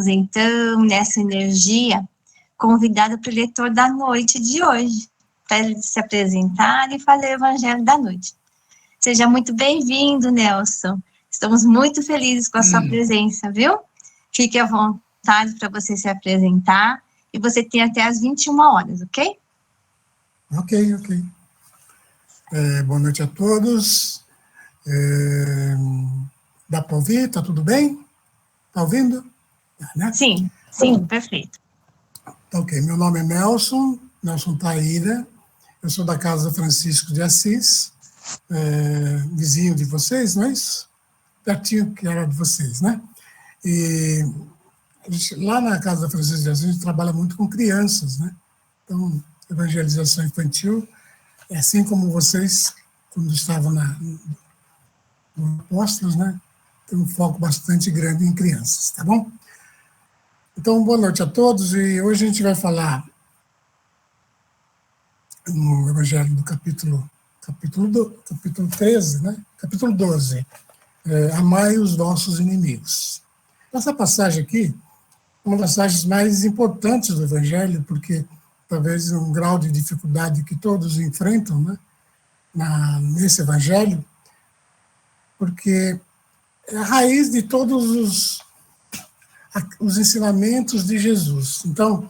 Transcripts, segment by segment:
então, nessa energia, convidado para o leitor da noite de hoje, para ele se apresentar e fazer o Evangelho da noite. Seja muito bem-vindo, Nelson. Estamos muito felizes com a sua presença, viu? Fique à vontade para você se apresentar e você tem até às 21 horas, ok? Ok. Boa noite a todos. Dá para ouvir? Tá tudo bem? Tá ouvindo? Né? Sim, perfeito. Ok, meu nome é Nelson Taíra, eu sou da Casa Francisco de Assis, vizinho de vocês, não é isso? Pertinho que era de vocês, né? E lá na Casa Francisco de Assis a gente trabalha muito com crianças, né? Então, evangelização infantil, assim como vocês, quando estavam no Apóstolos, né? Tem um foco bastante grande em crianças, tá bom? Então, boa noite a todos, e hoje a gente vai falar no Evangelho do capítulo 13, né? Capítulo 12, amai os vossos inimigos. Essa passagem aqui é uma das passagens mais importantes do Evangelho, porque talvez um grau de dificuldade que todos enfrentam, né? Nesse Evangelho, porque é a raiz de todos os ensinamentos de Jesus. Então,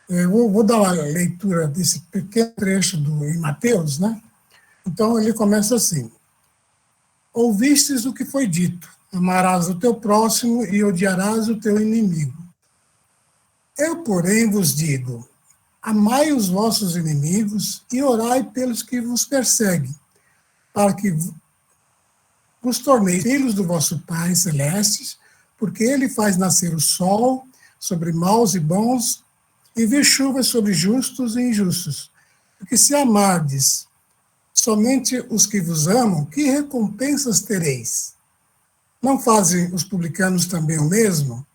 eu vou dar uma leitura desse pequeno trecho em Mateus, né? Então, ele começa assim: ouvistes o que foi dito, amarás o teu próximo e odiarás o teu inimigo. Eu, porém, vos digo, amai os vossos inimigos e orai pelos que vos perseguem, para que vos torneis filhos do vosso Pai Celestes, porque ele faz nascer o sol sobre maus e bons, e vir chuvas sobre justos e injustos. Porque se amardes somente os que vos amam, que recompensas tereis? Não fazem os publicanos também o mesmo?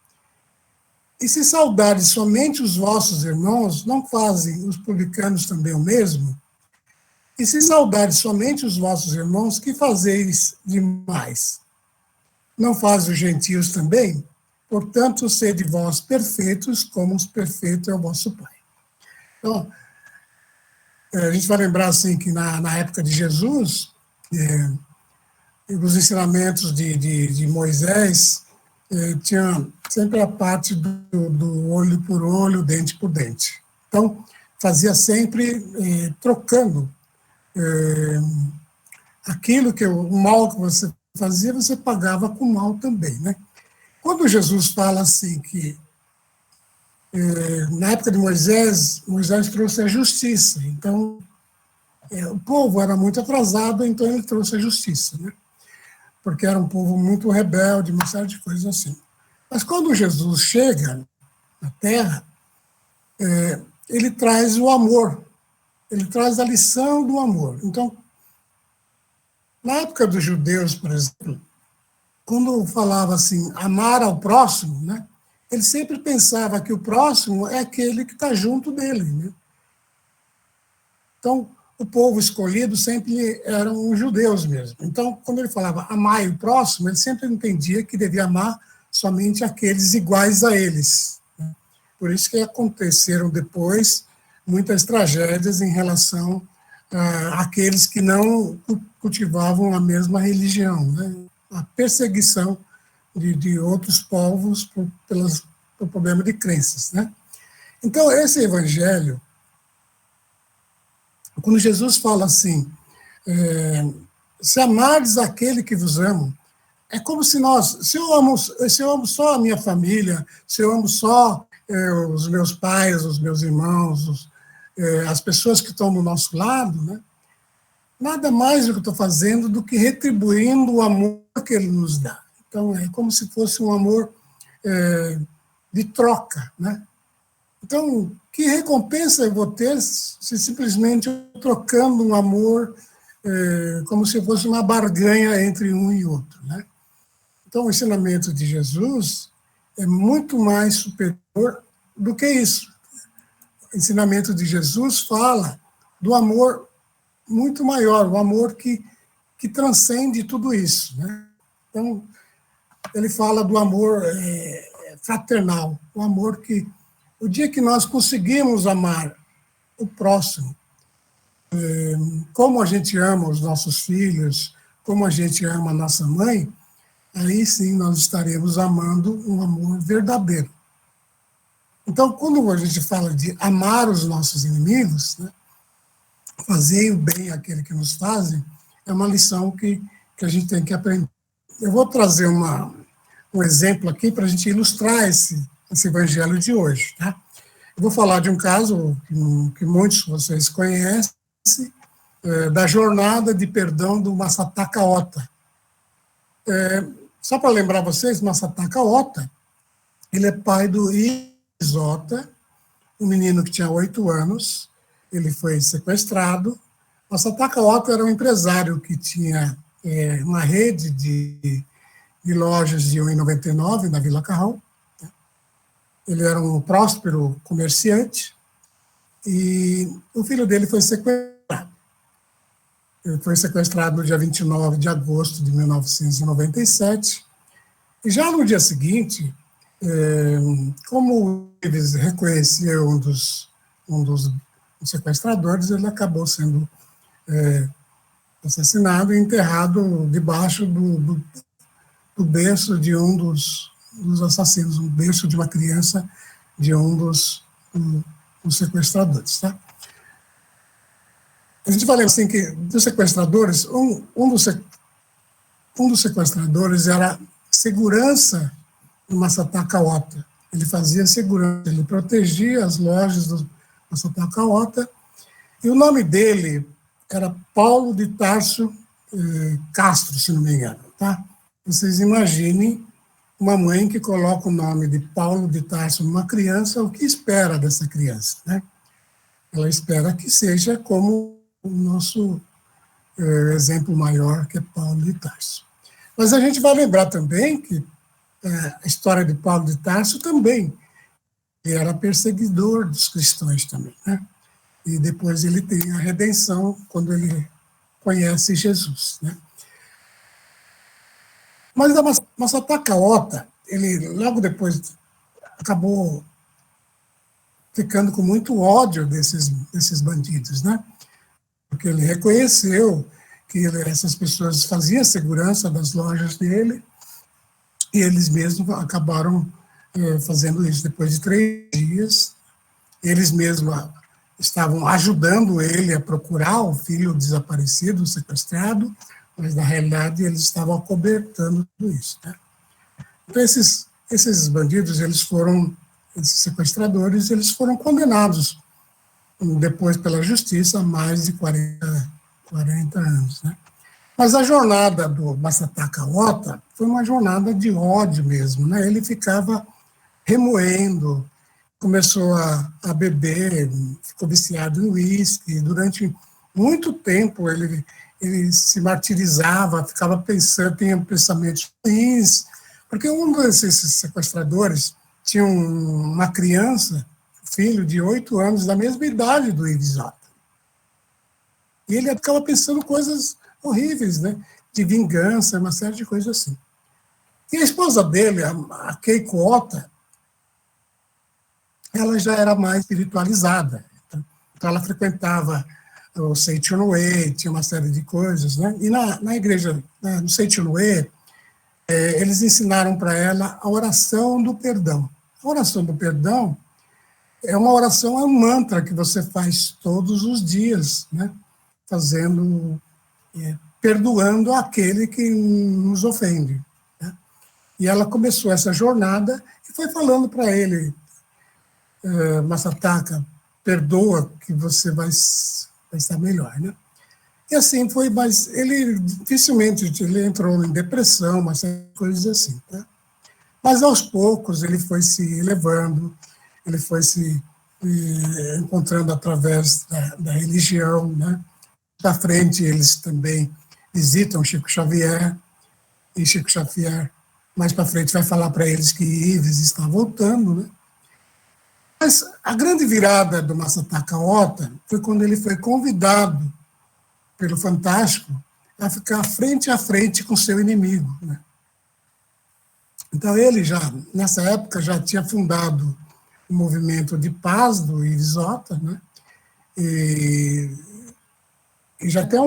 E se saudardes somente os vossos irmãos, não fazem os publicanos também o mesmo? E se saudardes somente os vossos irmãos, que fazeis demais? Não fazem os gentios também? Portanto, sede vós perfeitos, como os perfeito é o vosso Pai. Então, a gente vai lembrar assim que na época de Jesus, os ensinamentos de Moisés tinha sempre a parte do olho por olho, dente por dente. Então, fazia sempre trocando aquilo que o mal que você fazia, você pagava com mal também, né? Quando Jesus fala assim que na época de Moisés trouxe a justiça. Então, o povo era muito atrasado, então ele trouxe a justiça, né? Porque era um povo muito rebelde, uma série de coisas assim. Mas quando Jesus chega na Terra, ele traz o amor, ele traz a lição do amor. Então, na época dos judeus, por exemplo, quando falava assim, amar ao próximo, né? Ele sempre pensava que o próximo é aquele que está junto dele, né? Então, o povo escolhido sempre eram os judeus mesmo. Então, quando ele falava amai o próximo, ele sempre entendia que devia amar somente aqueles iguais a eles. Né? Por isso que aconteceram depois muitas tragédias em relação àqueles que não cultivavam a mesma religião, né? A perseguição de outros povos por problema de crenças, né? Então, esse evangelho, quando Jesus fala assim, se amardes aquele que vos ama, é como se se eu amo só a minha família, se eu amo só os meus pais, os meus irmãos, as pessoas que estão do nosso lado, né? Nada mais do que eu estou fazendo do que retribuindo o amor que ele nos dá. Então, é como se fosse um amor de troca, né? Então, que recompensa eu vou ter se simplesmente eu trocando um amor como se fosse uma barganha entre um e outro, né? Então, o ensinamento de Jesus é muito mais superior do que isso. O ensinamento de Jesus fala do amor muito maior, o amor que transcende tudo isso, né? Então, ele fala do amor fraternal, o amor que, o dia que nós conseguimos amar o próximo, como a gente ama os nossos filhos, como a gente ama a nossa mãe, aí sim nós estaremos amando um amor verdadeiro. Então, quando a gente fala de amar os nossos inimigos, né, fazer o bem àquele que nos fazem, é uma lição que a gente tem que aprender. Eu vou trazer um exemplo aqui para a gente ilustrar esse evangelho de hoje. Tá? Eu vou falar de um caso que muitos de vocês conhecem, da jornada de perdão do Masataka Ota. Só para lembrar vocês, Masataka Ota, ele é pai do Ota, um menino que tinha 8 anos, ele foi sequestrado. Masataka Ota era um empresário que tinha uma rede de lojas de 1,99 na Vila Carrão. Ele era um próspero comerciante e o filho dele foi sequestrado. Ele foi sequestrado no dia 29 de agosto de 1997. E já no dia seguinte, como eles reconheceu um dos sequestradores, ele acabou sendo assassinado e enterrado debaixo do berço de um dos assassinos, um berço de uma criança de um dos sequestradores. Tá? A gente vai lembrar assim que dos sequestradores, um dos sequestradores era segurança do Masataka Ota. Ele fazia segurança, ele protegia as lojas do Masataka Ota, e o nome dele era Paulo de Tarso Castro, se não me engano. Tá? Vocês imaginem uma mãe que coloca o nome de Paulo de Tarso numa criança, o que espera dessa criança? Né? Ela espera que seja como o nosso exemplo maior, que é Paulo de Tarso. Mas a gente vai lembrar também que a história de Paulo de Tarso também, ele era perseguidor dos cristãos também, né? E depois ele tem a redenção quando ele conhece Jesus, né? Mas a Masataka Ota, ele logo depois acabou ficando com muito ódio desses bandidos, né? Porque ele reconheceu que essas pessoas faziam segurança das lojas dele e eles mesmos acabaram fazendo isso. Depois de 3 dias, eles mesmos estavam ajudando ele a procurar o filho desaparecido, sequestrado, mas na realidade eles estavam acobertando tudo isso. Né? Então esses bandidos, esses sequestradores, eles foram condenados depois pela justiça a mais de 40 anos. Né? Mas a jornada do Masataka Ota foi uma jornada de ódio mesmo. Né? Ele ficava remoendo, começou a beber, ficou viciado em uísque. Durante muito tempo ele se martirizava, ficava pensando, tinha pensamentos ruins, porque um desses sequestradores tinha uma criança, filho de 8 anos, da mesma idade do Ota. E ele ficava pensando coisas horríveis, né? De vingança, uma série de coisas assim. E a esposa dele, a Keiko Ota, ela já era mais espiritualizada. Então ela frequentava o Seichon-Uê, tinha uma série de coisas, né? E na igreja, no Seichon-Uê, eles ensinaram para ela a oração do perdão. A oração do perdão é uma oração, é um mantra que você faz todos os dias, né? Perdoando aquele que nos ofende. Né? E ela começou essa jornada e foi falando para ele, Masataka, perdoa que você vai estar melhor. Né? E assim foi, mas ele dificilmente ele entrou em depressão, uma série de coisas assim. Tá? Mas aos poucos ele foi se elevando, ele foi se encontrando através da religião, né? Da frente, eles também visitam Chico Xavier, e Chico Xavier, mais para frente, vai falar para eles que Ives está voltando. Né? Mas a grande virada do Masataka Ota foi quando ele foi convidado pelo Fantástico a ficar frente a frente com seu inimigo. Né? Então, ele já, nessa época, já tinha fundado o movimento de paz do Ives Otta, né? E já tem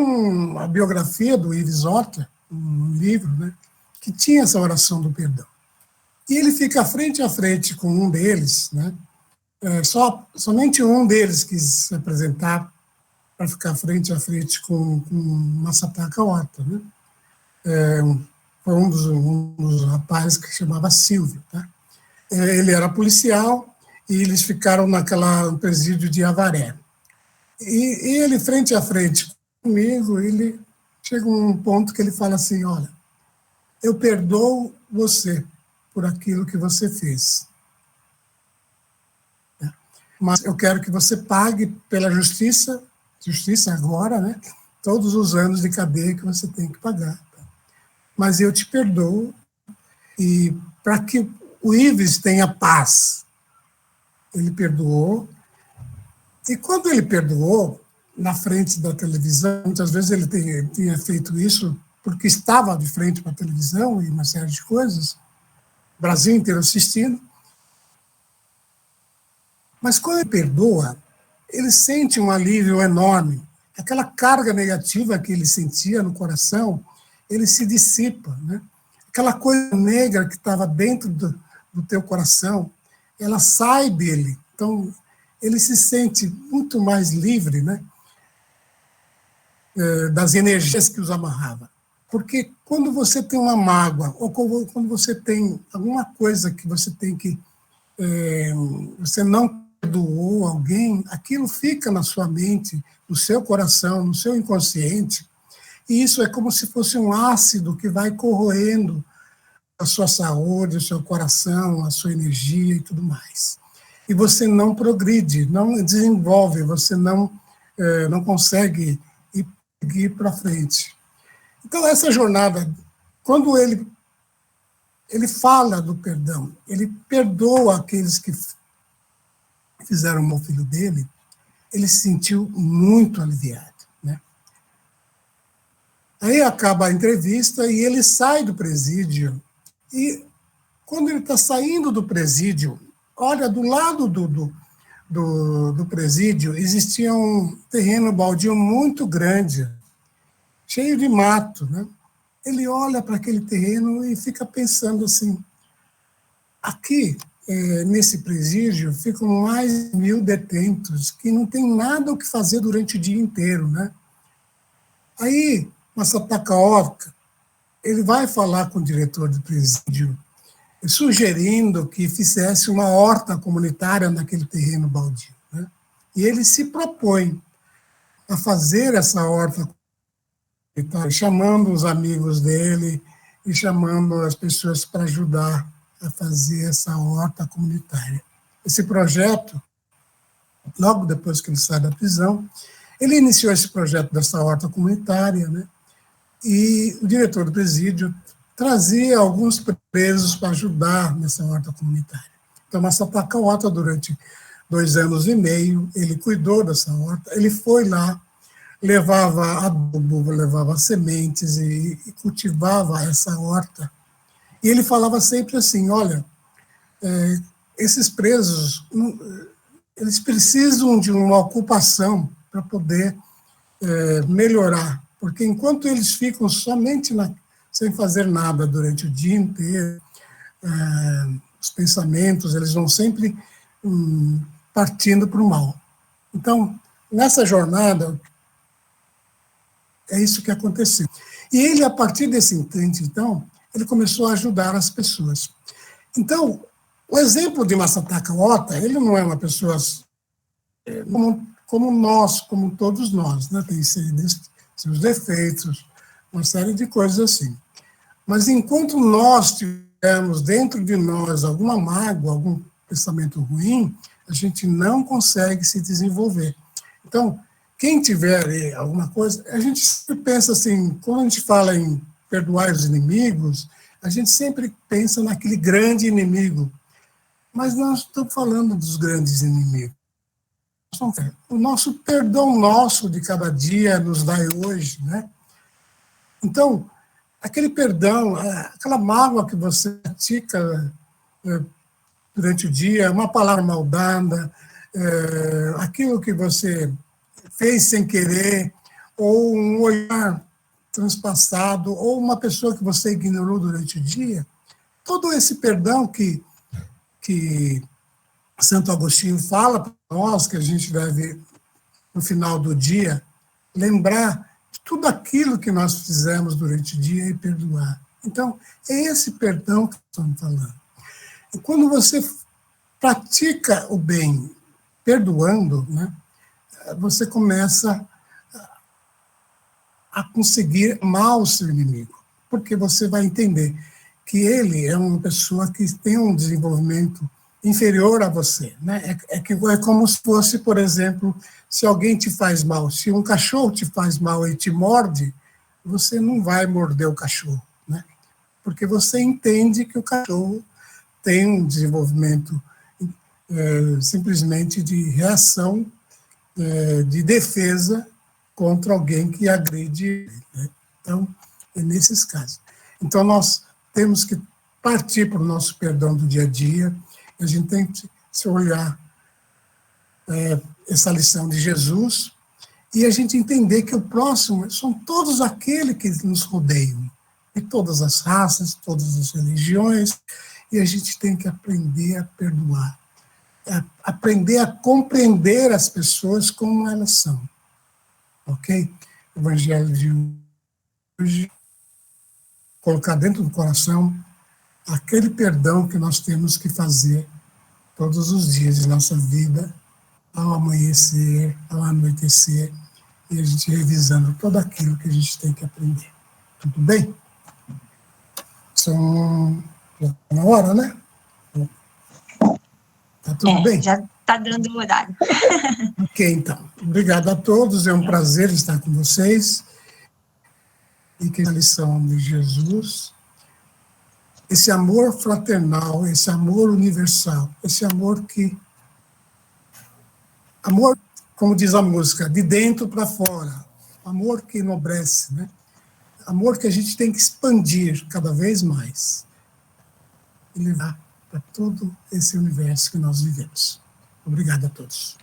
a biografia do Ives Otta, um livro, né, que tinha essa oração do perdão. E ele fica frente a frente com um deles, né? Somente um deles quis se apresentar para ficar frente a frente com Massapaka Ota, né? Foi um dos rapazes que chamava Silvio, tá? Ele era policial e eles ficaram no presídio de Avaré. E ele, frente a frente comigo, ele chega a um ponto que ele fala assim, olha, eu perdoo você por aquilo que você fez, mas eu quero que você pague pela justiça agora, né, todos os anos de cadeia que você tem que pagar. Mas eu te perdoo, e para que o Ives tenha paz, ele perdoou, e quando ele perdoou, na frente da televisão, muitas vezes ele tinha feito isso porque estava de frente para a televisão e uma série de coisas, o Brasil inteiro assistindo, mas quando ele perdoa, ele sente um alívio enorme, aquela carga negativa que ele sentia no coração, ele se dissipa, né? Aquela coisa negra que estava dentro do teu coração, ela sai dele, então ele se sente muito mais livre, né, das energias que os amarrava. Porque quando você tem uma mágoa, ou quando você tem alguma coisa que você tem que, você não perdoou alguém, aquilo fica na sua mente, no seu coração, no seu inconsciente, e isso é como se fosse um ácido que vai corroendo a sua saúde, o seu coração, a sua energia e tudo mais. E você não progride, não desenvolve, você não consegue ir para frente. Então, essa jornada, quando ele fala do perdão, ele perdoa aqueles que fizeram mal ao filho dele, ele se sentiu muito aliviado, né? Aí acaba a entrevista e ele sai do presídio, e quando ele está saindo do presídio, olha, do lado do presídio existia um terreno baldio muito grande, cheio de mato, né? Ele olha para aquele terreno e fica pensando assim, aqui, nesse presídio, ficam mais de 1.000 detentos que não tem nada o que fazer durante o dia inteiro, né? Aí, Massapaka Ota, ele vai falar com o diretor do presídio, sugerindo que fizesse uma horta comunitária naquele terreno baldio, né? E ele se propõe a fazer essa horta comunitária, chamando os amigos dele e chamando as pessoas para ajudar a fazer essa horta comunitária. Esse projeto, logo depois que ele sai da prisão, ele iniciou esse projeto dessa horta comunitária, né? E o diretor do presídio trazia alguns presos para ajudar nessa horta comunitária. Então, Massapaka Ota, durante 2 anos e meio, ele cuidou dessa horta, ele foi lá, levava adubo, levava sementes e cultivava essa horta. E ele falava sempre assim, olha, esses presos, eles precisam de uma ocupação para poder melhorar, porque enquanto eles ficam somente sem fazer nada durante o dia inteiro, os pensamentos, eles vão sempre partindo para o mal. Então, nessa jornada, é isso que aconteceu. E ele, a partir desse instante, então, ele começou a ajudar as pessoas. Então, o exemplo de Massapaka Ota, ele não é uma pessoa como nós, como todos nós, né? Tem seus defeitos, uma série de coisas assim. Mas enquanto nós tivermos dentro de nós alguma mágoa, algum pensamento ruim, a gente não consegue se desenvolver. Então, quem tiver alguma coisa, a gente sempre pensa assim, quando a gente fala em perdoar os inimigos, a gente sempre pensa naquele grande inimigo. Mas nós estamos falando dos grandes inimigos. O nosso perdão nosso de cada dia nos dai hoje, né? Então, aquele perdão, aquela mágoa que você pratica durante o dia, uma palavra mal dada, aquilo que você fez sem querer, ou um olhar transpassado, ou uma pessoa que você ignorou durante o dia, todo esse perdão que Santo Agostinho fala para nós, que a gente deve, no final do dia, lembrar de tudo aquilo que nós fizemos durante o dia e perdoar. Então, é esse perdão que estamos falando. E quando você pratica o bem perdoando, né, você começa a conseguir amar o seu inimigo, porque você vai entender que ele é uma pessoa que tem um desenvolvimento inferior a você, né? É como se fosse, por exemplo, se alguém te faz mal, se um cachorro te faz mal e te morde, você não vai morder o cachorro, né? Porque você entende que o cachorro tem um desenvolvimento simplesmente de reação, de defesa contra alguém que agride, né? Então, é nesses casos. Então, nós temos que partir para o nosso perdão do dia a dia. A gente tem que se olhar essa lição de Jesus e a gente entender que o próximo são todos aqueles que nos rodeiam, de todas as raças, todas as religiões, e a gente tem que aprender a perdoar, aprender a compreender as pessoas como elas são. Ok? O Evangelho de hoje, colocar dentro do coração aquele perdão que nós temos que fazer todos os dias de nossa vida, ao amanhecer, ao anoitecer, e a gente revisando tudo aquilo que a gente tem que aprender. Tudo bem? São na hora, né? Tá tudo bem? Já está dando o horário. Ok, então. Obrigado a todos, é um prazer estar com vocês. E que a lição de Jesus, esse amor fraternal, esse amor universal, esse amor como diz a música, de dentro para fora, amor que enobrece, né? Amor que a gente tem que expandir cada vez mais e levar para todo esse universo que nós vivemos. Obrigado a todos.